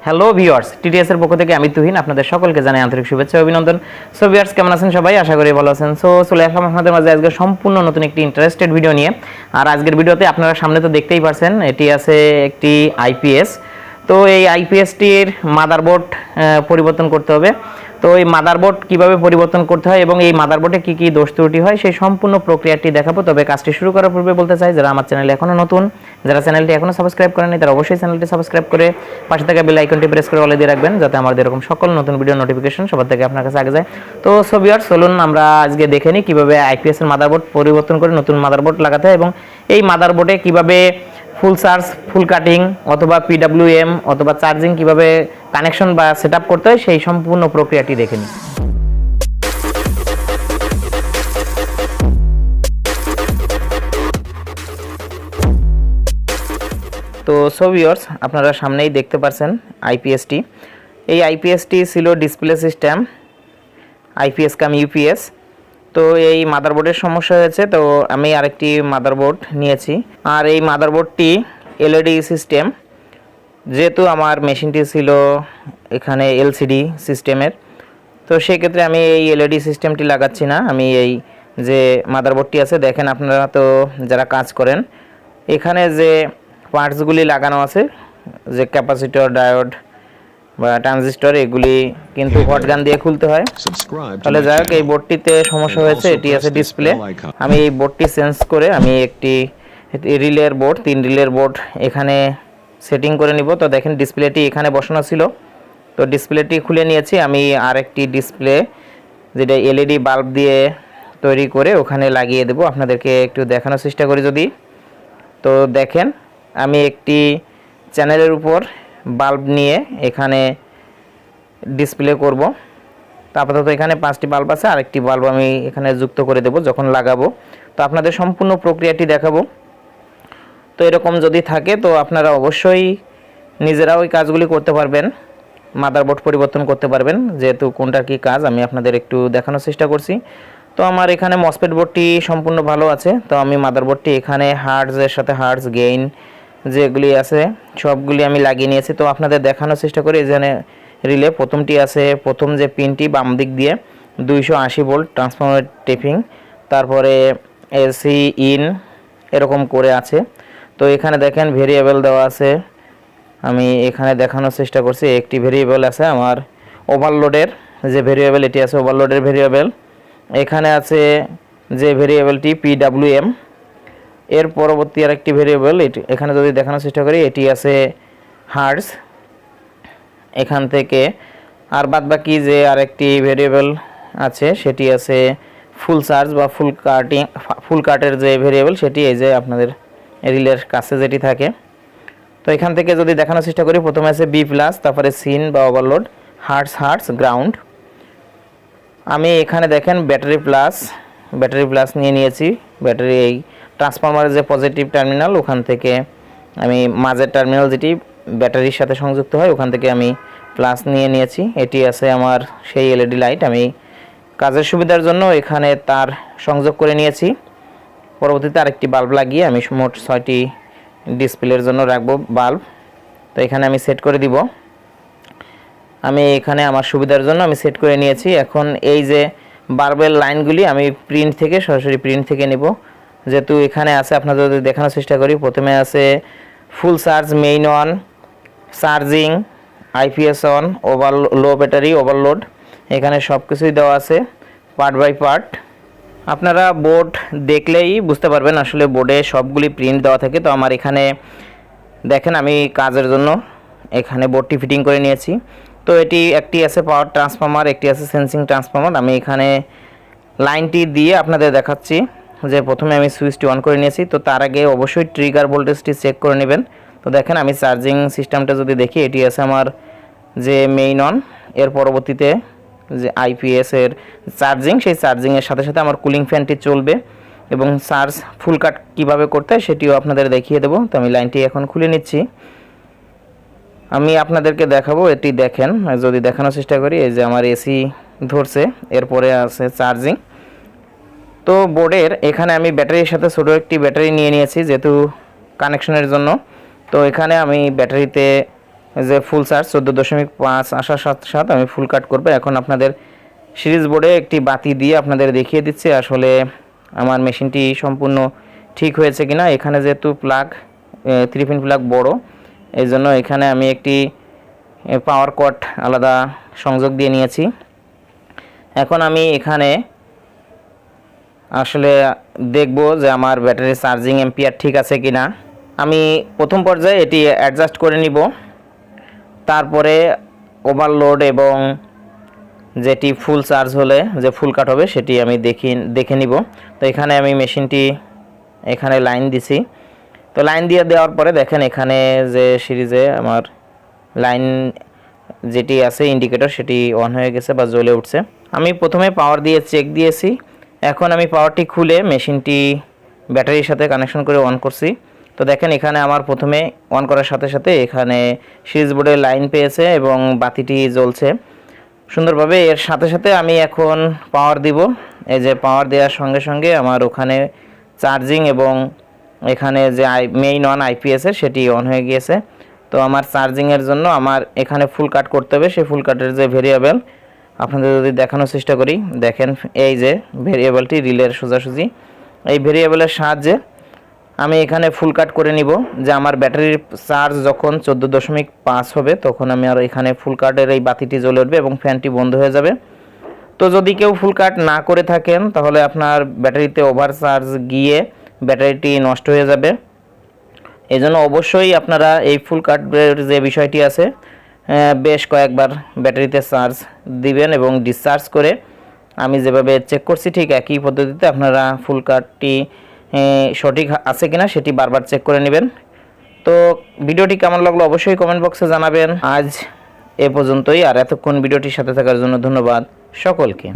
Hello viewers, TTS এর পক্ষ থেকে আমি তুহিন আপনাদের সকলকে জানাই আন্তরিক শুভেচ্ছা ও অভিনন্দন। সো ভিউয়ার্স, কেমন আছেন সবাই? আশা করি ভালো আছেন। সো চলে আসলাম আপনাদের মাঝে আজকে সম্পূর্ণ নতুন একটি ইন্টারেস্টেড ভিডিও নিয়ে। আর আজকের ভিডিওতে আপনারা সামনে তো দেখতেই পারছেন, এটি আছে একটি আইপিএস। তো এই আইপিএসটির মাদারবোর্ড পরিবর্তন করতে হবে। তো এই মাদারবোর্ড কিভাবে পরিবর্তন করতে হয় এবং এই মাদারবোর্ডে কি কি দোষ ত্রুটি হয় সেই সম্পূর্ণ প্রক্রিয়াটি দেখাবো। তবে কাজটি শুরু করার পূর্বে বলতে চাই, যারা আমার চ্যানেলে এখনো নতুন, যারা চ্যানেলটি এখনো সাবস্ক্রাইব করেননি, তারা অবশ্যই চ্যানেলটি সাবস্ক্রাইব করে পাশে থাকা বেল আইকনটি প্রেস করে অল দিয়ে রাখবেন, যাতে আমাদের এরকম সকল নতুন ভিডিও নোটিফিকেশন সবার থেকে আপনার কাছে আগে যায়। তো সো ভিউয়ার্স, চলুন আমরা আজকে দেখে নিই কিভাবে আইপিএস এর মাদারবোর্ড পরিবর্তন করে নতুন মাদারবোর্ড লাগাতে হয় এবং এই মাদারবোর্ডে কিভাবে ফুল চার্জ, ফুল কাটিং অথবা পিডব্লিউএম অথবা চার্জিং কিভাবে কানেকশন বা সেটআপ করতে হয় সেই সম্পূর্ণ প্রক্রিয়াটি দেখে নিই। তো সো ভিউয়ার্স, আপনারা সামনেই দেখতে পাচ্ছেন আইপিএসটি। এই আইপিএসটি ছিল ডিসপ্লে সিস্টেম, আইপিএস কাম ইউপিএস। তো এই মাদারবোর্ডের সমস্যা হয়েছে, তো আমি আরেকটি মাদারবোর্ড নিয়েছি। আর এই মাদারবোর্ডটি এলইডি সিস্টেম, যেহেতু আমার মেশিনটি ছিল এখানে এলসিডি সিস্টেমের, তো সেই ক্ষেত্রে আমি এই এলইডি সিস্টেমটি লাগাচ্ছি না। আমি এই যে মাদারবোর্ডটি আছে, দেখেন আপনারা তো যারা কাজ করেন, এখানে যে পার্টসগুলি লাগানো আছে, যে ক্যাপাসিটর, ডায়োড বা ট্রানজিস্টর, এগুলি কিন্তু হট গান দিয়ে খুলতে হয়। তাহলে যাই হোক, এই বোর্ডটিতে সমস্যা হয়েছে, এটি আছে ডিসপ্লে। আমি এই বোর্ডটি চেঞ্জ করে আমি একটি রিলের বোর্ড, 3 রিলের বোর্ড এখানে সেটিং করে নিব। তো দেখেন ডিসপ্লেটি এখানে বসানো ছিল, তো ডিসপ্লেটি খুলে নিয়েছি। আমি আরেকটি ডিসপ্লে যেটা এলইডি বাল্ব দিয়ে তৈরি করে ওখানে লাগিয়ে দেব। আপনাদেরকে একটু দেখানোর চেষ্টা করি যদি। তো দেখেন, আমি একটি চ্যানেলের উপর বাল্ব নিয়ে এখানে ডিসপ্লে করব। তো আপাতত এখানে 5টি বাল্ব আছে, আরেকটি বাল্ব আমি এখানে যুক্ত করে দেব যখন লাগাবো। তো আপনাদের সম্পূর্ণ প্রক্রিয়াটি দেখাবো। তো এরকম যদি থাকে তো আপনারা অবশ্যই নিজেরাও ওই কাজগুলি করতে পারবেন, মাদারবোর্ড পরিবর্তন করতে পারবেন। যেহেতু কোনটার কী কাজ আমি আপনাদের একটু দেখানোর চেষ্টা করছি। তো আমার এখানে মসফেট বোর্ডটি সম্পূর্ণ ভালো আছে। তো আমি মাদারবোর্ডটি এখানে হার্টজের সাথে হার্টজ গেইন যেগুলি আছে সবগুলি আমি লাগিয়ে নিয়েছি। তো আপনাদের দেখানোর চেষ্টা করি। এখানে রিলে প্রথমটি আছে, প্রথম যে পিনটি বাম দিক দিয়ে 280 ভোল্ট ট্রান্সফরমার টেপিং, তারপরে এসি ইন এরকম করে আছে। তো এখানে দেখেন ভেরিয়েবল দেওয়া আছে, আমি এখানে দেখানোর চেষ্টা করছি। একটি ভেরিয়েবল আছে আমার ওভারলোডের যে ভেরিয়েবল, এটি আছে ওভারলোডের ভেরিয়েবল। এখানে আছে যে ভেরিয়েবলটি পিডব্লিউএম, এর পরবর্তী আরেকটি ভেরিয়েবল, এটি এখানে যদি দেখানোর চেষ্টা করি, এটি আছে হার্টজ। এখান থেকে আর বাদবাকি যে আরেকটি ভেরিয়েবল আছে সেটি আছে ফুল চার্জ বা ফুল কাটের যে ভেরিয়েবল, সেটি এই যে আপনাদের রিলের কাছে যেটি থাকে। তো এখান থেকে যদি দেখানোর চেষ্টা করি, প্রথমে আছে বি প্লাস, তারপরে সিন বা ওভারলোড, হার্টস গ্রাউন্ড। আমি এখানে দেখেন ব্যাটারি প্লাস নিয়ে নিয়েছি। ব্যাটারি এই ট্রান্সফরমারের যে পজিটিভ টার্মিনাল, ওখান থেকে আমি মাঝের টার্মিনাল যেটি ব্যাটারির সাথে সংযুক্ত হয়, ওখান থেকে আমি প্লাস নিয়ে নিয়েছি। এটি আছে আমার সেই এলইডি লাইট, আমি কাজের সুবিধার জন্য এখানে তার সংযোগ করে নিয়েছি। পরবর্তীতে আরেকটি বাল্ব লাগিয়ে আমি মোট 6টি ডিসপ্লের জন্য রাখবো বাল্ব। তো এখানে আমি সেট করে দিব। আমি এখানে আমার সুবিধার জন্য আমি সেট করে নিয়েছি। এখন এই যে বাল্বের লাইনগুলি আমি সরাসরি প্রিন্ট থেকে নিব। যেহেতু এখানে আছে, আপনাদের যদি দেখানোর চেষ্টা করি, প্রথমে আছে full charge, main on, charging, IPS on, low battery, overload, এখানে সব কিছুই দেওয়া আছে পার্ট বাই পার্ট। আপনারা বোর্ড দেখলেই বুঝতে পারবেন, আসলে বোর্ডে সবগুলি প্রিন্ট দেওয়া থাকে। তো আমার এখানে দেখেন আমি কাজের জন্য এখানে বোর্ডটি ফিটিং করে নিয়েছি। তো এটি একটি আছে পাওয়ার ট্রান্সফরমার, একটি আছে সেন্সিং ট্রান্সফরমার। আমি এখানে লাইনটি দিয়ে আপনাদের দেখাচ্ছি যে প্রথমে আমি সুইচটি অন করে নিয়েছি। তো তার আগে অবশ্যই ট্রিগার ভোল্টেজটি চেক করে নেবেন। তো দেখেন আমি চার্জিং সিস্টেমটা যদি দেখি, এটি আছে আমার যে মেইন অন, এর পরবর্তীতে যে আইপিএস এর চার্জিং, সেই চার্জিংয়ের সাথে সাথে আমার কুলিং ফ্যানটি চলবে এবং চার্জ ফুল কাট কীভাবে করতে হয় সেটিও আপনাদের দেখিয়ে দেবো। তো আমি লাইনটি এখন খুলে নিচ্ছি। আমি আপনাদেরকে দেখাবো, এটি দেখেন, যদি দেখানোর চেষ্টা করি। এই যে আমার এসি ধরছে, এরপরে আছে চার্জিং। তো বোর্ডের এখানে আমি ব্যাটারির সাথে ছোটো একটি ব্যাটারি নিয়ে নিয়েছি যেহেতু কানেকশনের জন্য। তো এখানে আমি ব্যাটারিতে যে ফুল চার্জ 14.5 আসার সাথে সাথে আমি ফুল কাট করব। এখন আপনাদের সিরিজ বোর্ডে একটি বাতি দিয়ে আপনাদের দেখিয়ে দিচ্ছি আসলে আমার মেশিনটি সম্পূর্ণ ঠিক হয়েছে কিনা। এখানে যেহেতু প্লাগ 3 পিন প্লাগ বড়, এই জন্য এখানে আমি একটি পাওয়ার কট আলাদা সংযোগ দিয়ে নিয়েছি। এখন আমি এখানে আসলে দেখব যে আমার ব্যাটারি চার্জিং এম্পিয়ার ঠিক আছে কিনা। আমি প্রথম পর্যায়ে এটি অ্যাডজাস্ট করে নিব, তারপরে ওভারলোড এবং যেটি ফুল চার্জ হলে যে ফুল কাট হবে সেটি আমি দেখে নিব। তো এখানে আমি মেশিনটি এখানে লাইন দিছি। তো লাইন দিয়ে দেওয়ার পরে দেখেন এখানে যে সিরিজে আমার লাইন যেটি আছে ইন্ডিকেটর সেটি অন হয়ে গেছে বা জ্বলে উঠছে। আমি প্রথমে পাওয়ার দিয়ে চেক দিয়েছি। এখন আমি পাওয়ারটি খুলে মেশিনটি ব্যাটারির সাথে কানেকশন করে অন করছি। তো দেখেন এখানে আমার প্রথমে অন করার সাথে সাথে এখানে সুইচ বোর্ডে লাইন পেয়েছে এবং বাতিটি জ্বলছে সুন্দরভাবে। এর সাথে সাথে আমি এখন পাওয়ার দিব। এই যে পাওয়ার দেওয়ার সঙ্গে সঙ্গে আমার ওখানে চার্জিং এবং এখানে যে মেইন অন আইপিএসের সেটি অন হয়ে গিয়েছে। তো আমার চার্জিংয়ের জন্য আমার এখানে ফুল কাট করতে হবে। সেই ফুল কাটের যে ভেরিয়েবল আপনাদের যদি দেখানোর চেষ্টা করি, দেখেন এই যে ভেরিয়েবলটি রিলের সোজাসুজি, এই ভেরিয়েবলের সাহায্যে আমি এখানে ফুল কাট করে নিব যে আমার ব্যাটারির চার্জ যখন 14.5 হবে তখন আমি আর এখানে ফুল কাটের এই বাতিটি জ্বলে উঠবে এবং ফ্যানটি বন্ধ হয়ে যাবে। তো যদি কেউ ফুল কাট না করে থাকেন তাহলে আপনার ব্যাটারিতে ওভার চার্জ গিয়ে ব্যাটারিটি নষ্ট হয়ে যাবে। এই জন্য অবশ্যই আপনারা এই ফুল কাটের যে বিষয়টি আছে বেশ কয়েকবার ব্যাটারিতে চার্জ দিবেন এবং ডিসচার্জ করে আমি যেভাবে চেক করছি ঠিক একই পদ্ধতিতে আপনারা ফুল কাটটি সঠিক আছে কিনা সেটি বারবার চেক করে নেবেন। তো ভিডিওটি কেমন লাগলো অবশ্যই কমেন্ট বক্সে জানাবেন। আজ এ পর্যন্তই, আর এতক্ষণ ভিডিওটির সাথে থাকার জন্য ধন্যবাদ সকলকে।